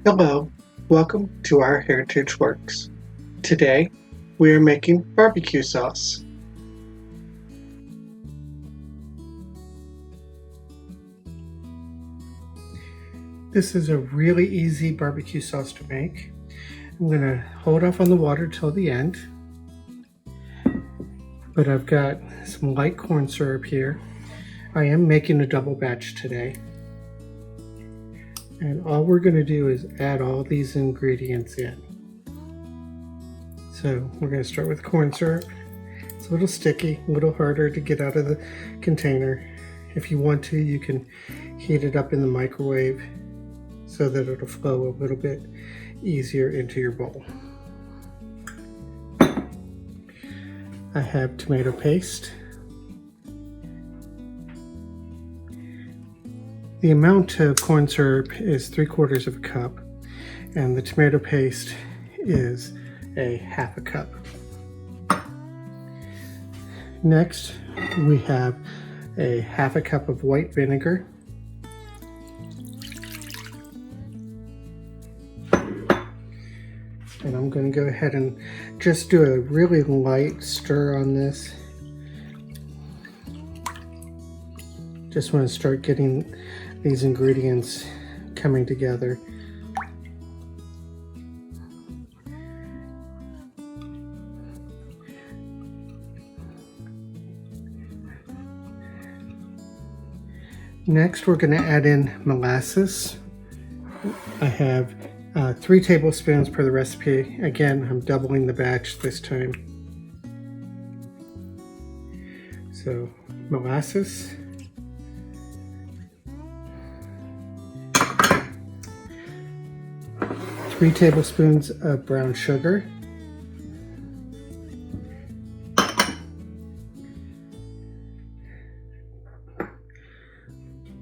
Hello, welcome to our Heritage Works. Today, we are making barbecue sauce. This is a really easy barbecue sauce to make. I'm going to hold off on the water till the end, but I've got some light corn syrup here. I am making a double batch today. And all we're going to do is add all these ingredients in. So we're going to start with corn syrup. It's a little sticky, a little harder to get out of the container. If you want to, you can heat it up in the microwave so that it'll flow a little bit easier into your bowl. I have tomato paste. The amount of corn syrup is 3/4 cup, and the tomato paste is a 1/2 cup. Next, we have a 1/2 cup of white vinegar. And I'm going to go ahead and just do a really light stir on this. Just want to start getting these ingredients coming together. Next, we're going to add in molasses. I have 3 tablespoons per the recipe. Again, I'm doubling the batch this time. So, molasses. Three tablespoons of brown sugar.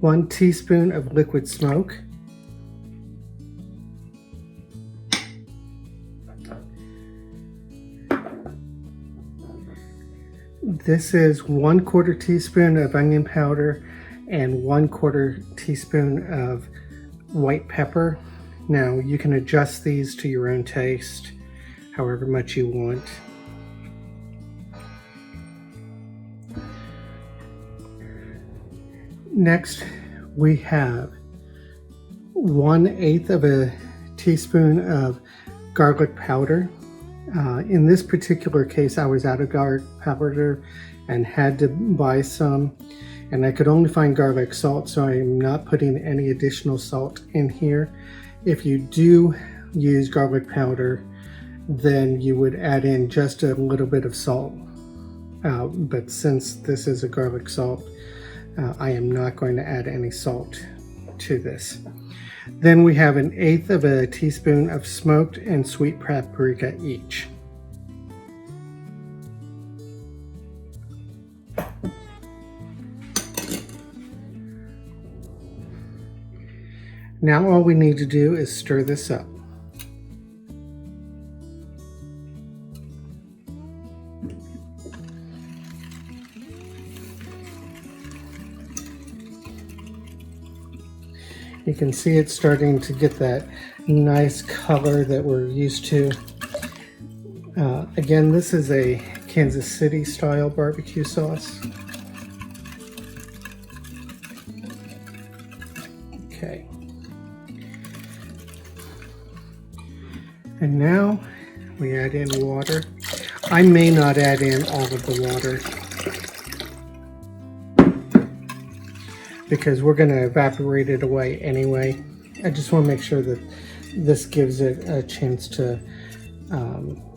One teaspoon of liquid smoke. This is 1/4 teaspoon of onion powder and 1/4 teaspoon of white pepper. Now you can adjust these to your own taste, however much you want. Next, we have 1/8 of a teaspoon of garlic powder. In this particular case, I was out of garlic powder and had to buy some, and I could only find garlic salt, so I'm not putting any additional salt in here. If you do use garlic powder, then you would add in just a little bit of salt. But since this is a garlic salt, I am not going to add any salt to this. Then we have 1/8 of a teaspoon of smoked and sweet paprika each. Now all we need to do is stir this up. You can see it's starting to get that nice color that we're used to. Again, this is a Kansas City style barbecue sauce. Okay. And now we add in water. I may not add in all of the water because we're going to evaporate it away anyway. I just want to make sure that this gives it a chance to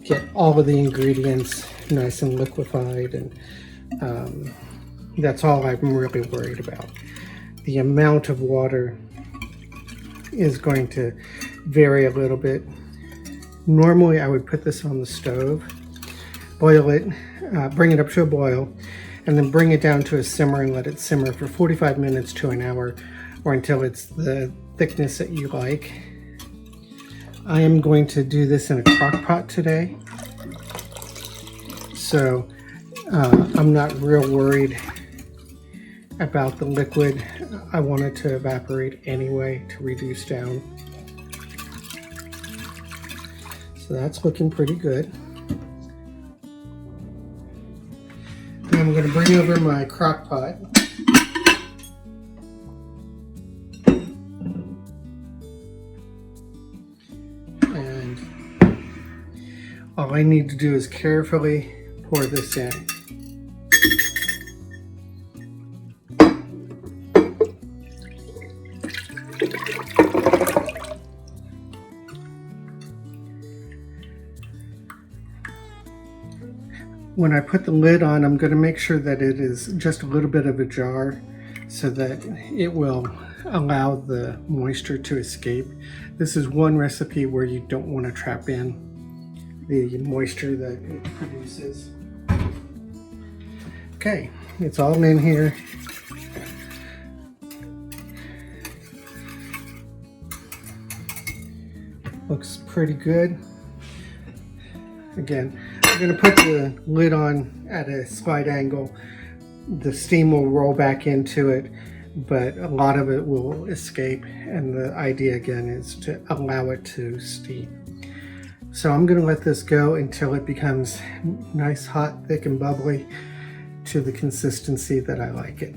get all of the ingredients nice and liquefied, and that's all I'm really worried about. The amount of water is going to vary a little bit. Normally I would put this on the stove, boil it, bring it up to a boil, and then bring it down to a simmer and let it simmer for 45 minutes to an hour, or until it's the thickness that you like. I am going to do this in a crock pot today, so I'm not real worried about the liquid. I want it to evaporate anyway to reduce down. So that's looking pretty good. Then I'm going to bring over my crock pot. And all I need to do is carefully pour this in. When I put the lid on, I'm going to make sure that it is just a little bit of a jar so that it will allow the moisture to escape. This is one recipe where you don't want to trap in the moisture that it produces. Okay, it's all in here. Looks pretty good. Again, I'm going to put the lid on at a slight angle. The steam will roll back into it, but a lot of it will escape, and the idea again is to allow it to steep. So I'm going to let this go until it becomes nice, hot, thick, and bubbly to the consistency that I like it.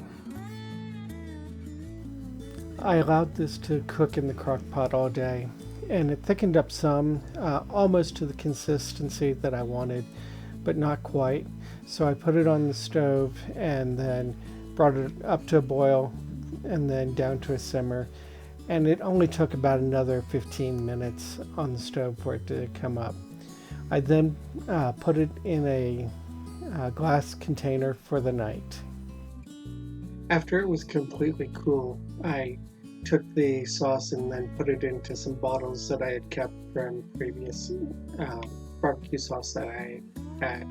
I allowed this to cook in the crock pot all day, and it thickened up some, almost to the consistency that I wanted, but not quite. So I put it on the stove and then brought it up to a boil and then down to a simmer. And it only took about another 15 minutes on the stove for it to come up. I then put it in a glass container for the night. After it was completely cool, I took the sauce and then put it into some bottles that I had kept from previous barbecue sauce that I had.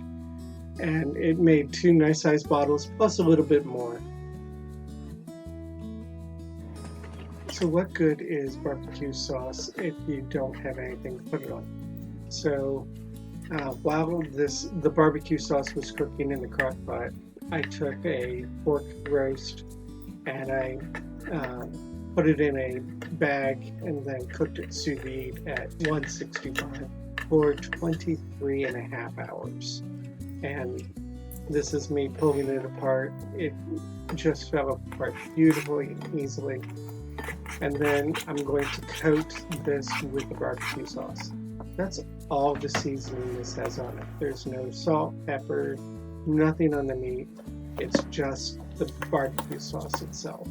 And it made 2 nice sized bottles plus a little bit more. So what good is barbecue sauce if you don't have anything to put it on? So while the barbecue sauce was cooking in the crock pot, I took a pork roast and I put it in a bag and then cooked it sous vide at 165 for 23.5 hours. And this is me pulling it apart. It just fell apart beautifully and easily. And then I'm going to coat this with the barbecue sauce. That's all the seasoning this has on it. There's no salt, pepper, nothing on the meat. It's just the barbecue sauce itself.